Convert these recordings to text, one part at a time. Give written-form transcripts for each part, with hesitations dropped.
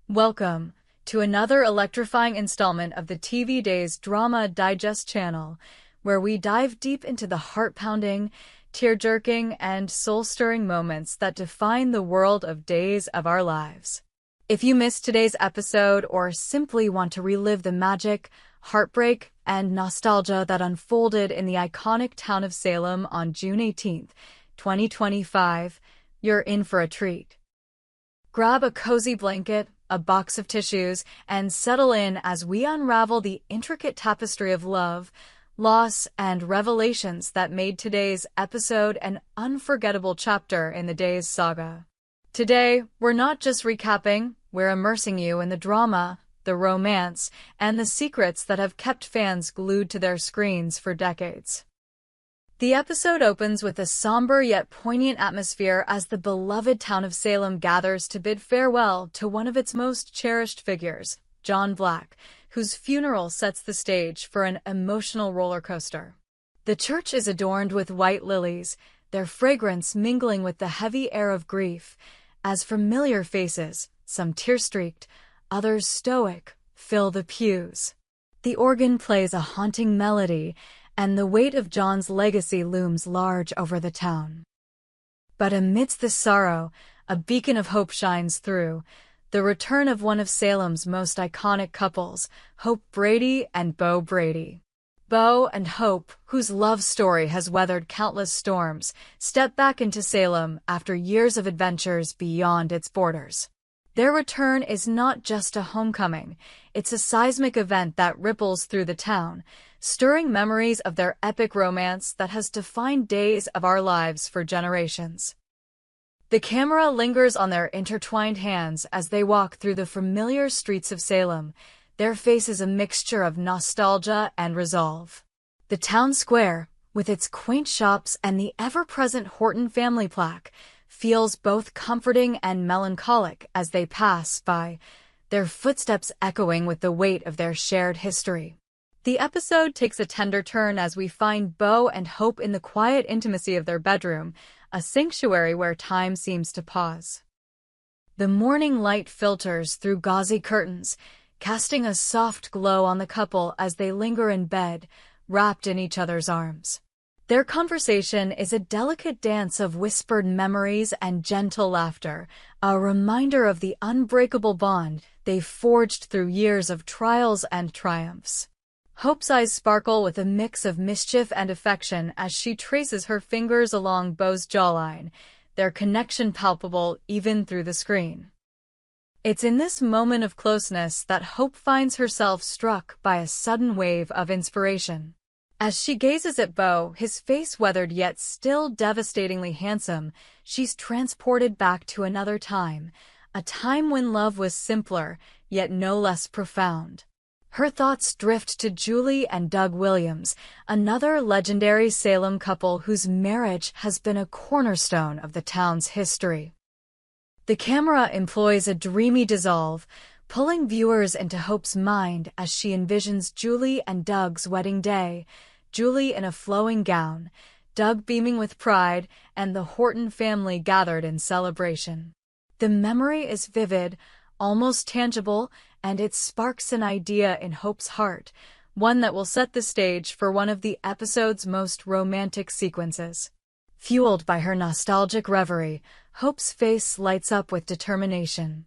Welcome to another electrifying installment of the TV Days Drama Digest channel, where we dive deep into the heart-pounding, tear-jerking, and soul-stirring moments that define the world of days of our lives. If you missed today's episode or simply want to relive the magic, heartbreak, and nostalgia that unfolded in the iconic town of Salem on June 18, 2025, you're in for a treat. Grab a cozy blanket, a box of tissues, and settle in as we unravel the intricate tapestry of love, loss, and revelations that made today's episode an unforgettable chapter in the Days saga. Today, we're not just recapping, we're immersing you in the drama, the romance, and the secrets that have kept fans glued to their screens for decades. The episode opens with a somber yet poignant atmosphere as the beloved town of Salem gathers to bid farewell to one of its most cherished figures, John Black, whose funeral sets the stage for an emotional roller coaster. The church is adorned with white lilies, their fragrance mingling with the heavy air of grief, as familiar faces, some tear-streaked, others stoic, fill the pews. The organ plays a haunting melody, and the weight of John's legacy looms large over the town. But amidst the sorrow, a beacon of hope shines through, the return of one of Salem's most iconic couples, Hope Brady and Beau Brady. Beau and Hope, whose love story has weathered countless storms, step back into Salem after years of adventures beyond its borders. Their return is not just a homecoming, it's a seismic event that ripples through the town, stirring memories of their epic romance that has defined days of our lives for generations. The camera lingers on their intertwined hands as they walk through the familiar streets of Salem, their faces a mixture of nostalgia and resolve. The town square, with its quaint shops and the ever-present Horton family plaque, feels both comforting and melancholic as they pass by, their footsteps echoing with the weight of their shared history. The episode takes a tender turn as we find Beau and Hope in the quiet intimacy of their bedroom, a sanctuary where time seems to pause. The morning light filters through gauzy curtains, casting a soft glow on the couple as they linger in bed, wrapped in each other's arms. Their conversation is a delicate dance of whispered memories and gentle laughter, a reminder of the unbreakable bond they've forged through years of trials and triumphs. Hope's eyes sparkle with a mix of mischief and affection as she traces her fingers along Beau's jawline, their connection palpable even through the screen. It's in this moment of closeness that Hope finds herself struck by a sudden wave of inspiration. As she gazes at Beau, his face weathered yet still devastatingly handsome, she's transported back to another time, a time when love was simpler, yet no less profound. Her thoughts drift to Julie and Doug Williams, another legendary Salem couple whose marriage has been a cornerstone of the town's history. The camera employs a dreamy dissolve, pulling viewers into Hope's mind as she envisions Julie and Doug's wedding day, Julie in a flowing gown, Doug beaming with pride, and the Horton family gathered in celebration. The memory is vivid, almost tangible, and it sparks an idea in Hope's heart, one that will set the stage for one of the episode's most romantic sequences. Fueled by her nostalgic reverie, Hope's face lights up with determination.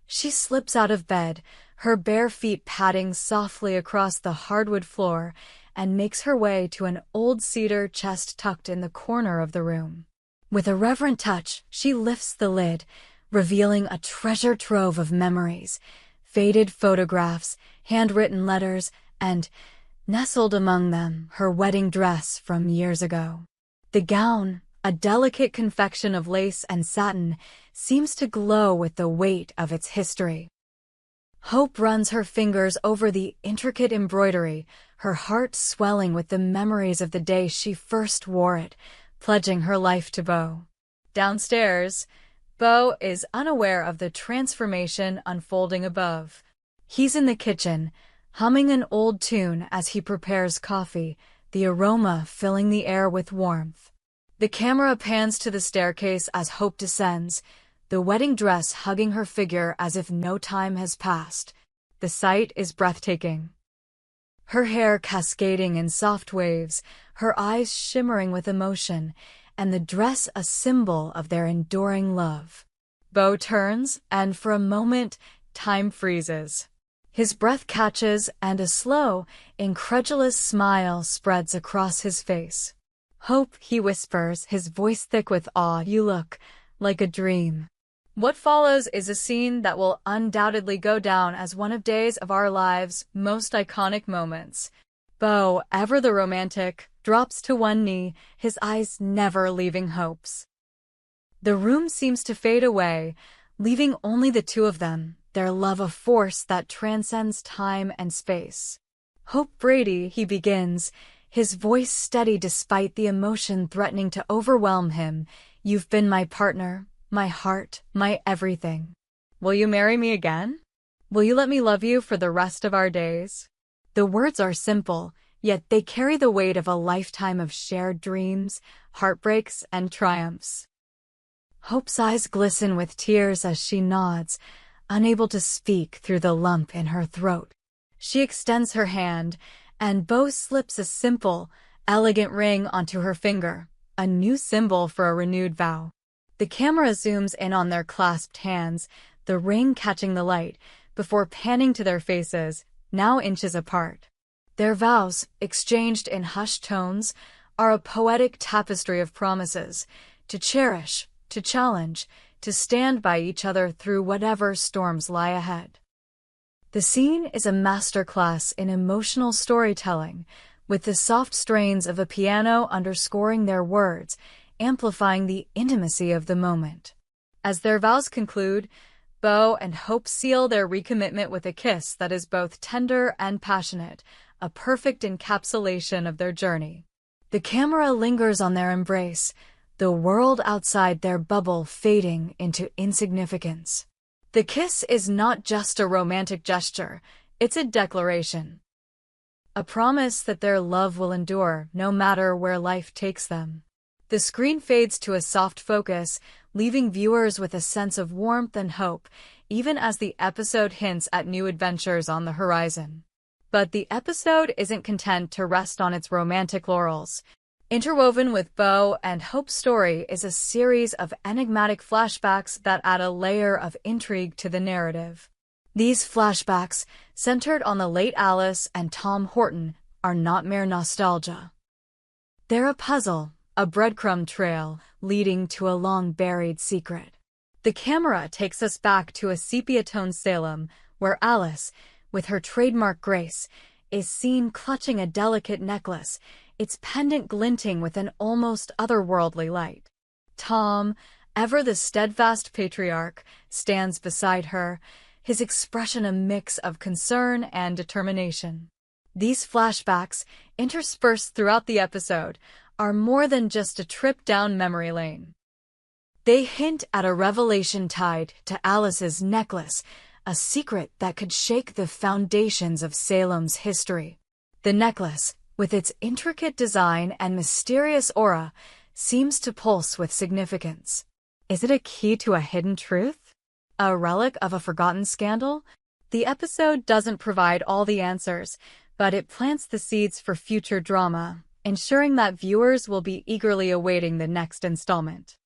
She slips out of bed, her bare feet padding softly across the hardwood floor, and makes her way to an old cedar chest tucked in the corner of the room. With a reverent touch, she lifts the lid, revealing a treasure trove of memories, faded photographs, handwritten letters, and, nestled among them, her wedding dress from years ago. The gown, a delicate confection of lace and satin, seems to glow with the weight of its history. Hope runs her fingers over the intricate embroidery, her heart swelling with the memories of the day she first wore it, pledging her life to Beau. Downstairs, Beau is unaware of the transformation unfolding above. He's in the kitchen, humming an old tune as he prepares coffee, the aroma filling the air with warmth. The camera pans to the staircase as Hope descends, the wedding dress hugging her figure as if no time has passed. The sight is breathtaking. Her hair cascading in soft waves, her eyes shimmering with emotion, and the dress a symbol of their enduring love. Beau turns, and for a moment, time freezes. His breath catches, and a slow, incredulous smile spreads across his face. "Hope," he whispers, his voice thick with awe, "you look like a dream." What follows is a scene that will undoubtedly go down as one of Days of Our Lives' most iconic moments. Beau, ever the romantic, drops to one knee, his eyes never leaving Hope's. The room seems to fade away, leaving only the two of them, their love a force that transcends time and space. "Hope Brady," he begins, his voice steady despite the emotion threatening to overwhelm him, "you've been my partner, my heart, my everything. Will you marry me again? Will you let me love you for the rest of our days?" The words are simple, yet they carry the weight of a lifetime of shared dreams, heartbreaks, and triumphs. Hope's eyes glisten with tears as she nods, unable to speak through the lump in her throat. She extends her hand, and Beau slips a simple, elegant ring onto her finger, a new symbol for a renewed vow. The camera zooms in on their clasped hands, the ring catching the light, before panning to their faces, now inches apart. Their vows, exchanged in hushed tones, are a poetic tapestry of promises, to cherish, to challenge, to stand by each other through whatever storms lie ahead. The scene is a masterclass in emotional storytelling, with the soft strains of a piano underscoring their words, amplifying the intimacy of the moment. As their vows conclude, Beau and Hope seal their recommitment with a kiss that is both tender and passionate, a perfect encapsulation of their journey. The camera lingers on their embrace, the world outside their bubble fading into insignificance. The kiss is not just a romantic gesture, it's a declaration. A promise that their love will endure no matter where life takes them. The screen fades to a soft focus, leaving viewers with a sense of warmth and hope, even as the episode hints at new adventures on the horizon. But the episode isn't content to rest on its romantic laurels. Interwoven with Beau and Hope's story is a series of enigmatic flashbacks that add a layer of intrigue to the narrative. These flashbacks, centered on the late Alice and Tom Horton, are not mere nostalgia. They're a puzzle, a breadcrumb trail leading to a long-buried secret. The camera takes us back to a sepia-toned Salem, where Alice, with her trademark grace, is seen clutching a delicate necklace, its pendant glinting with an almost otherworldly light. Tom, ever the steadfast patriarch, stands beside her, his expression a mix of concern and determination. These flashbacks, interspersed throughout the episode, are more than just a trip down memory lane. They hint at a revelation tied to Alice's necklace, a secret that could shake the foundations of Salem's history. The necklace, with its intricate design and mysterious aura, seems to pulse with significance. Is it a key to a hidden truth? A relic of a forgotten scandal? The episode doesn't provide all the answers, but it plants the seeds for future drama, ensuring that viewers will be eagerly awaiting the next installment.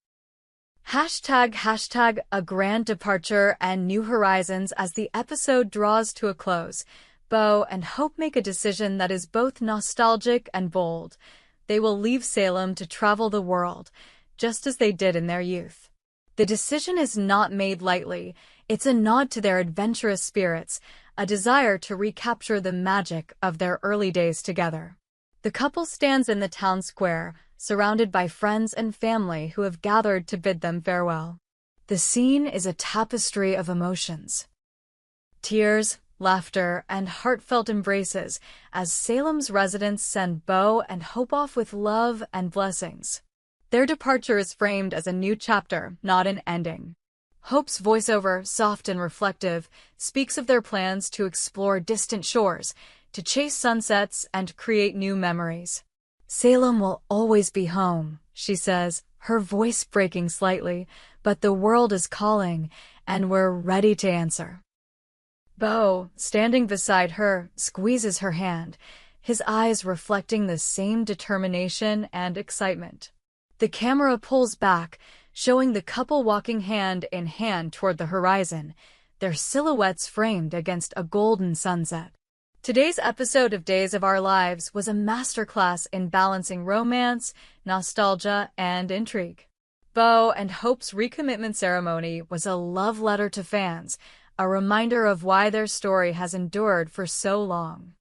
Hashtag a grand departure and new horizons. As the episode draws to a close, Beau and Hope make a decision that is both nostalgic and bold. They will leave Salem to travel the world, just as they did in their youth. The decision is not made lightly. It's a nod to their adventurous spirits, a desire to recapture the magic of their early days together. The couple stands in the town square, surrounded by friends and family who have gathered to bid them farewell. The scene is a tapestry of emotions. Tears, laughter, and heartfelt embraces as Salem's residents send Beau and Hope off with love and blessings. Their departure is framed as a new chapter, not an ending. Hope's voiceover, soft and reflective, speaks of their plans to explore distant shores, to chase sunsets, and create new memories. "Salem will always be home," she says, her voice breaking slightly, but the world is calling, and we're ready to answer. Beau, standing beside her, squeezes her hand, his eyes reflecting the same determination and excitement. The camera pulls back, showing the couple walking hand in hand toward the horizon, their silhouettes framed against a golden sunset. Today's episode of Days of Our Lives was a masterclass in balancing romance, nostalgia, and intrigue. Beau and Hope's recommitment ceremony was a love letter to fans, a reminder of why their story has endured for so long.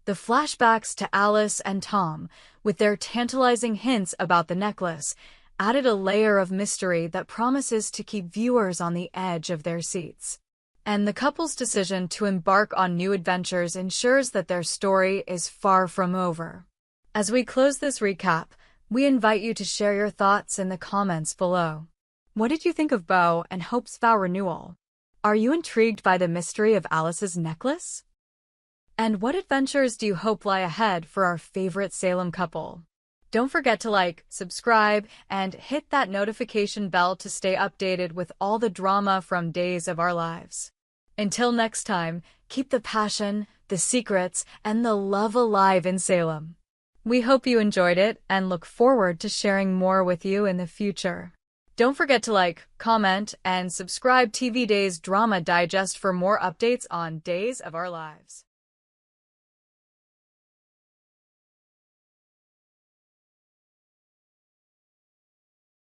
The flashbacks to Alice and Tom, with their tantalizing hints about the necklace, added a layer of mystery that promises to keep viewers on the edge of their seats. And the couple's decision to embark on new adventures ensures that their story is far from over. As we close this recap, we invite you to share your thoughts in the comments below. What did you think of Beau and Hope's vow renewal? Are you intrigued by the mystery of Alice's necklace? And what adventures do you hope lie ahead for our favorite Salem couple? Don't forget to like, subscribe, and hit that notification bell to stay updated with all the drama from Days of Our Lives. Until next time, keep the passion, the secrets, and the love alive in Salem. We hope you enjoyed it and look forward to sharing more with you in the future. Don't forget to like, comment, and subscribe TV Days Drama Digest for more updates on Days of Our Lives.